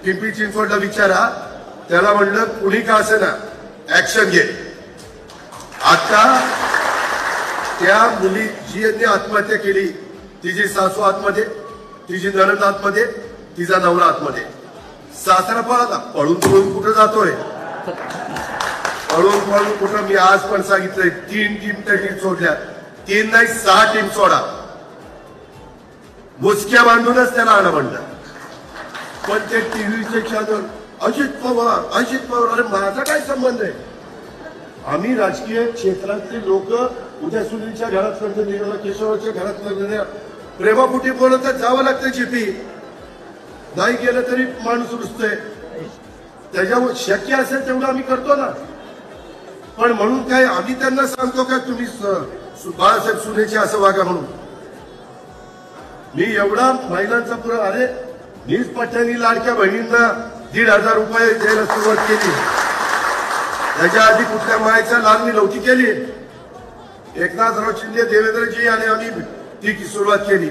पिंपरी चिंचवडला विचारा, त्याला म्हणलं कुणी का असेना ऍक्शन घे. आता त्या मुली जी आत्महत्या केली, तिची सासू आतमध्ये, तिची नणंद आतमध्ये, तिचा नवरा आतमध्ये, सासरा पळाला. पळून पळून कुठं जातोय, पळून पळून कुठं. मी आज पण सांगितलंय 3 टीम टीम सोडल्या, 3 नाही 6 टीम सोडा, मुसक्या बांधूनच त्याला आणा म्हणलं. पण ते टीव्हीचे चॅनल अजित पवार अजित पवार, अरे माझा काय संबंध आहे. आम्ही राजकीय क्षेत्रातले लोक उद्या सुनीलच्या घरात लग्न निर्मला केशवाच्या घरात लग्न प्रेमापुटी बोलत जावं लागतं. चिपी नाही गेलं तरी माणूस रुजतोय. त्याच्यामुळे शक्य असेल तेवढं आम्ही करतो ना. पण म्हणून काय आम्ही त्यांना सांगतो का तुम्ही बाळासाहेब सुनेचे असं वागा म्हणून. मी एवढा महिलांचा पुरा, अरे मीच पट्ट्यानी लाडक्या बहिणींना 1,500 रुपये द्यायला सुरुवात केली. त्याच्या आधी कुठल्या मायच्या लहाननी नव्हती केली. एकनाथराव शिंदे, देवेंद्रजी आणि आम्ही ती सुरुवात केली.